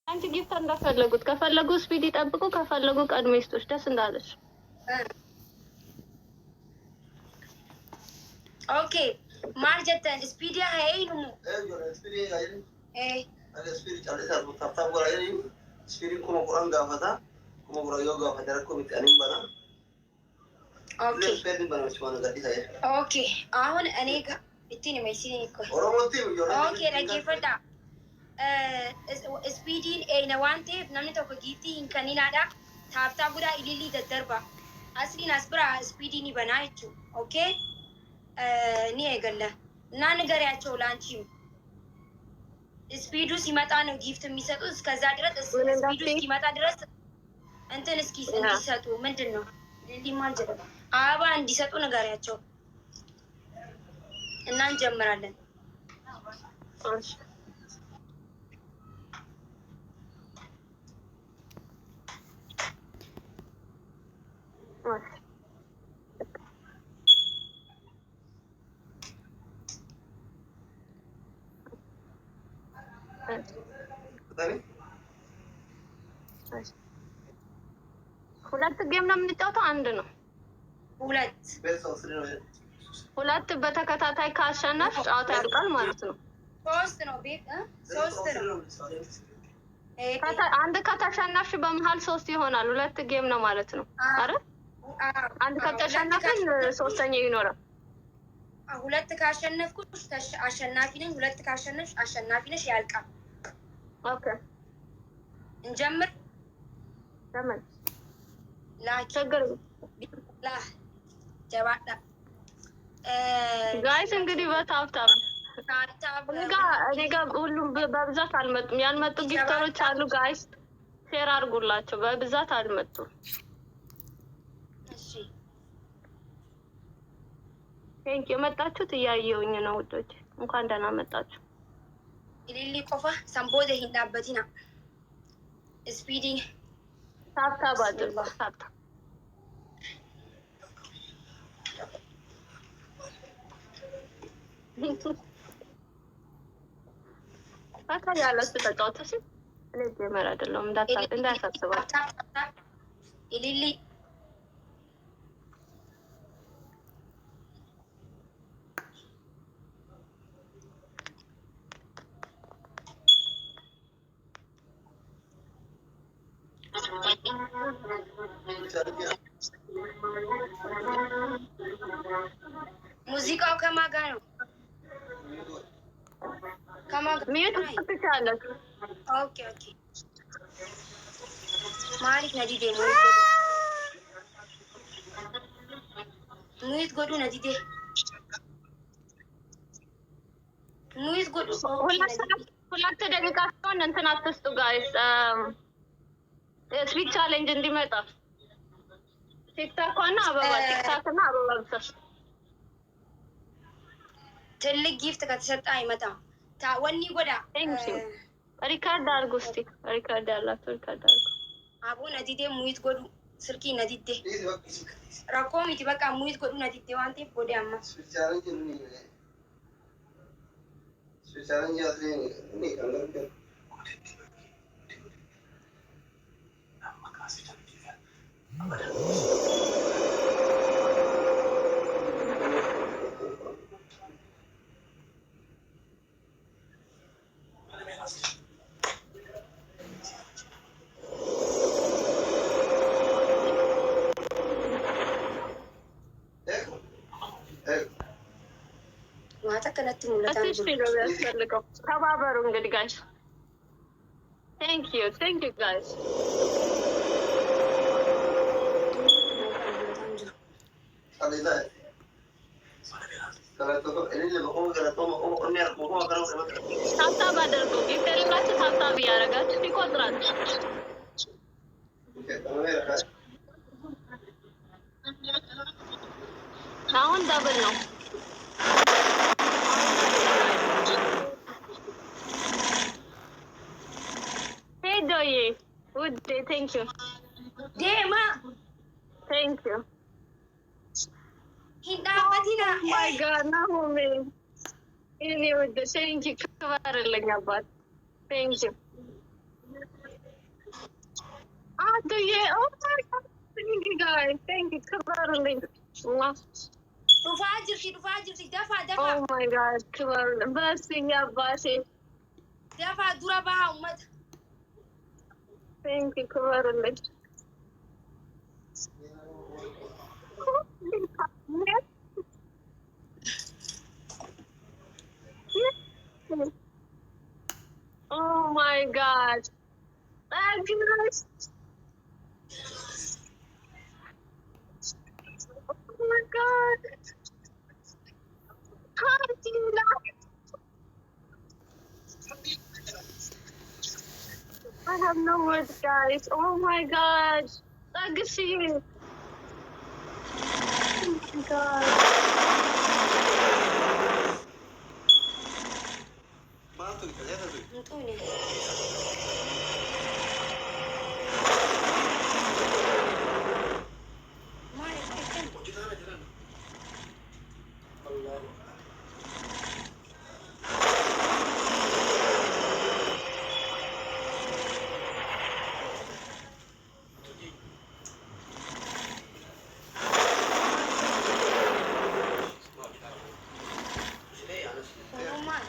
አንቺ ጊፍት እንዳፈለጉት ከፈለጉ ስፒድ ይጠብቁ ከፈለጉ ቀድሞ ይስጡሽ ደስ እንዳለሽ። ኦኬ ማርጀተን ስፒድ ያይኑ ስፒድ ስፒድ ጫለታ ታታ ወራይ ስፒድ ኮሞ ቁራን ጋፈታ ኮሞ ቁራዮ ጋፈታ ረኮ ቢቀንም ባላ ኦኬ ስፒድ ባላሽ ማነ ጋዲ ታየ ኦኬ አሁን እኔ ጋር እቲኒ መይሲኒ እኮ ኦሮሞቲ ኦኬ ረጌፈዳ ስፒዲን ኤነ ዋንቴ namni tokko giiftii hin kanninaadha taaftaa budaa ililii daddarba asliin asbira ስፒዲን ይበና እቹ ኦኬ ni egalla እና ንገሪያቸው ላንቺም ስፒዱ ሲመጣ ነው ጊፍት የሚሰጡት እስከዛ ድረስ ስፒዱ ሲመጣ ድረስ እንትን እስኪ እንዲሰጡ ምንድነው ሊማል ጀበ አባ እንዲሰጡ ንገሪያቸው እና እንጀምራለን እሺ ሁለት ጌም ነው የምንጫወተው አንድ ነው ሁለት በተከታታይ ካሸነፍ ጫወታ ያልቃል ማለት ነው ሶስት ነው ቤት ሶስት ነው አንድ ከተሸነፍሽ በመሃል ሶስት ይሆናል ሁለት ጌም ነው ማለት ነው አይደል አንድ ከተሸነፍን ሶስተኛው ይኖራል ሁለት ካሸነፍኩሽ አሸናፊ ነኝ ሁለት ካሸነፍሽ አሸናፊ ነሽ ያልቃል ኦኬ እንጀምር ተመን ላ ቸገር ላ ጀባዳ ጋይስ እንግዲህ በታፍታብ እኔ ጋር ሁሉም በብዛት አልመጡም ያልመጡ ጊፍተሮች አሉ ጋይስ ሼር አድርጉላቸው በብዛት አልመጡም እሺ ቴንክ ዩ መጣችሁት እያየሁኝ ነው ውዶች እንኳን ደህና መጣችሁ ኢሊሊ ቆፋ ሰምቦደ ሂዳበቲና ስፒዲ ታፍታብ አድርጉ ታፍታብ አካል ያላችሁ ተጫወተሽ ለጀመረ አይደለም እንዳታሳስባችሁ ኢሊሊ ሙዚቃው ከማጋ ነው ከማጋ ሚዩት ትቻለሽ ኦኬ ኦኬ ማሪክ ነዲዴ ሙይት ጎዱ ነዲዴ ሙይት ጎዱ ሁለት ደቂቃ ሲሆን እንትን አትስጡ ጋይስ ስፒድ ቻሌንጅ እንዲመጣ ቲክታክ እና አበባ ቲክታክ እና አበባ ብቻ ትልቅ ጊፍት ከተሰጣ አይመጣም ታወኒ ጎዳ ሪካርድ አድርጉ እስቲ ሪካርድ ያላችሁ ሪካርድ አድርጉ አቡ ነዲዴ ሙይት ጎዱ ስልኪ ነዲዴ ራኮሚቲ በቃ ሙይት ጎዱ ነዲዴ ዋንቴ ጎዳ አማ ስፔሻሊቲ ያለኝ ኒ አንደር ተባበሩ እንግዲህ ጋይስ thank you guys ታብታብ አድርጉ ይፈልጋችሁ ታብታብ ያረጋችሁ ይቆጥራል አሁን ዳብል ነው ሄዶዬ ውዴ thank you ዴማ thank you ሂዳበቲና my god ናሆሜ እኔ ወደ thank you ክበርልኝ አባት thank you yeah. Oh my God. Thank you guys. Thank you. Kabarulin. Dhufaa jirti dafaa Oh my God. Kabarulin. Blessing ya, blessing. dafaa dura baha ummata. Thank you, Kabarulin. Oh my God. Thank you guys. Oh my God. Can't you laugh? I have no words, guys. Oh my God. Legacy. Oh my God. Mutuuni. Maali kuiken? Oromaan,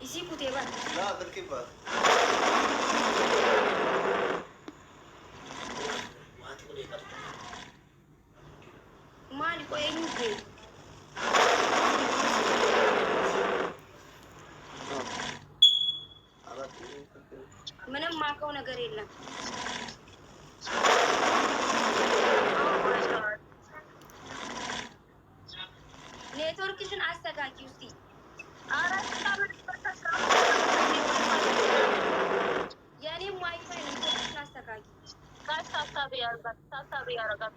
isii kutee bara. لا تركيبات Maali koo eenyu bee? ምንም ማውቀው ነገር የለም። ኔትወርክሽን አስተካኪ ውስቲ። የኔም ዋይፋይ ኔትወርክሽን አስተካኪ። ታሳቢ ያረጋል። ታሳቢ ያረጋል።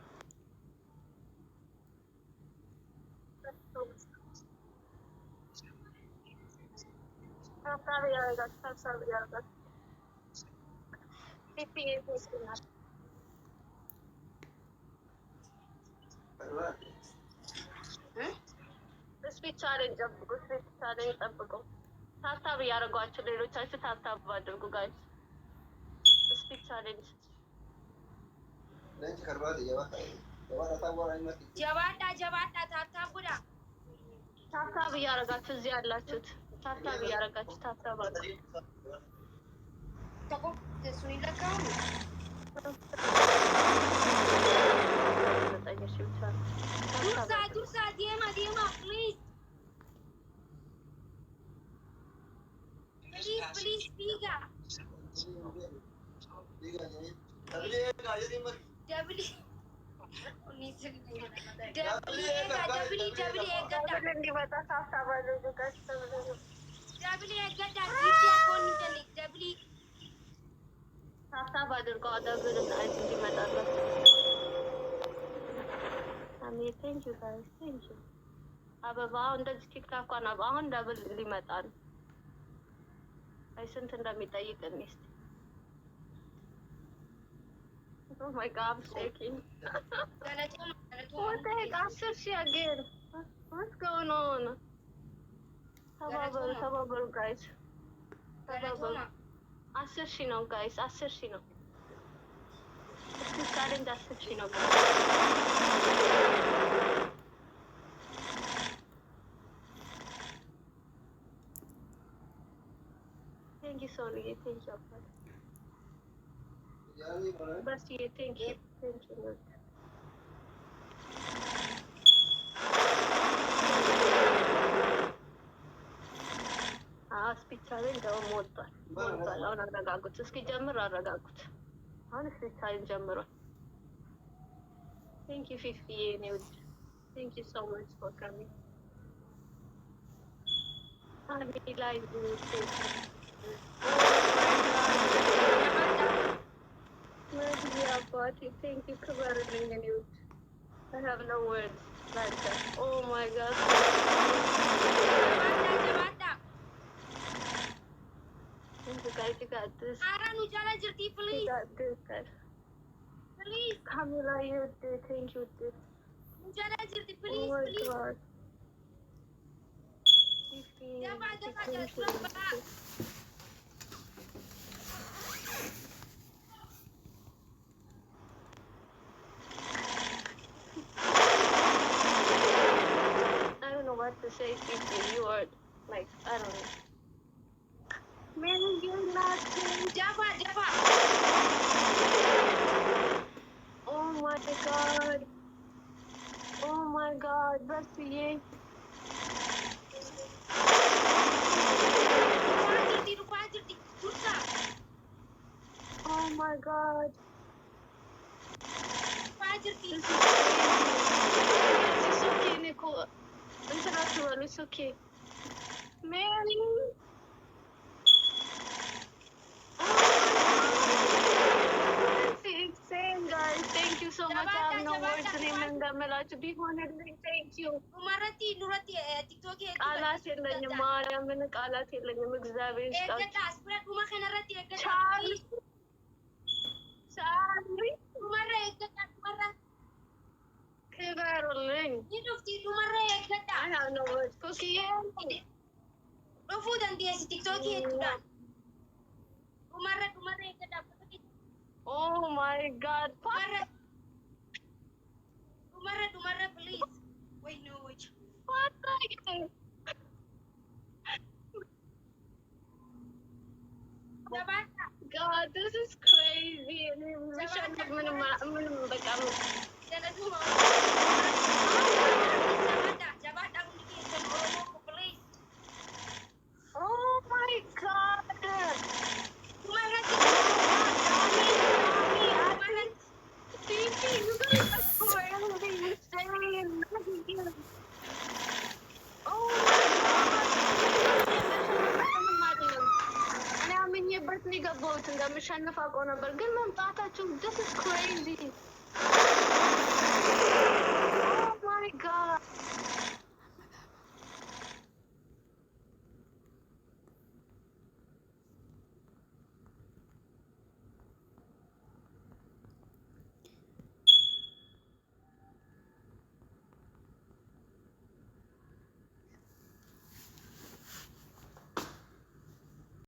ስፒች ቻሌንጅ ጠብቁ። ስፒች ቻሌንጅ ጠብቁ። ታብታብ እያደረጓችሁ ሌሎቻችሁ ታብታብ አድርጉ ጋይስ። ስፒች ቻሌንጅ ጀባዳ ታብታቡዳ ታብታብ እያደረጋችሁ እዚህ ያላችሁት ታብታብ እያደረጋችሁ ታብታብ አድርጉ። ተቆ እሱን ይለካው ዱርሳ ዴማ ፕሊዝ ፕሊዝ ቢጋ ደብሊ እንዲመጣ ታብታብ አድርጉ ጋይስ። ታብታብ አድርጉ። ደብል እንዲመጣላችሁ ቴንክ ዩ ጋይስ ቴንክ ዩ። አበባ እንደዚህ ቲክታኳን አሁን ደብል ሊመጣ ነው። አይ ስንት እንደሚጠይቅ እስኪ። ኦ ማይ ጋድ አም ሼኪንግ what the heck 10,000 again what's going on? ተባበሩ ጋይስ ተባበሩ። 10,000 ነው ጋይስ 10,000 ነው። እስኪ ቻሌንጅ 10,000 ነው ጋይስ። ቴንክ ዩ ሶልዬ ቴንክ ዩ አባት በስዬ ቴንክ ዩ ቴንክ ዩ። ስፒች ቻሌንጅ ደግሞ ወጥቷል። አሁን አረጋጉት እስኪ ጀምር አረጋጉት። አሁን ስፒች ቻሌንጅ ጀምሯል። ቴንክ ዩ ፊፍዬ የኔ ውድ ቴንክ ዩ ሶ ማች ፎር ካሚንግ አሚ ላይ አባቴ ቴንክ ዩ ክበርልኝ የኔ ውድ I have no words like that. Oh my God. Thank you guys, you got this. Aranu jala jirti please. You got this guys. Please. Kamila, you did. Thank you did. Jala jirti please. Oh my please. God. You are like, I don't know. Man, you're not Java. Oh my god. Oh my god. That's ye. Rupajirti. Tursa. Oh my god. Rupajirti. This is crazy. Guys, it's okay, Nicole. International, it's okay. Mary. Insane, guys. Thank you so much. I have no words to name them. To be honored. Thank you. Umarati TikTok ቃላት የለኝም ማርያምን ቃላት የለኝም እግዚአብሔር ይስጣችሁ አስብራ ዱማ ከነረቲ ቻርሊ ዱመራ የገዳ ዱመራ ክበሩልኝ ይዱፍቲ ዱመራ የገዳ I have no words ኩኪዬ ዱፉ ደንዲየስ ቲክቶክ የቱዳ ዱመራ የገዳ Oh my god ዱመራ please wait no wait what the heck God, this is crazy. Oh my god. You guys are crazy insane. Oh my god. እኔ አምኜበት ነው የገባሁት እንደምሸንፍ አውቀው ነበር ግን መምጣታችሁ this is crazy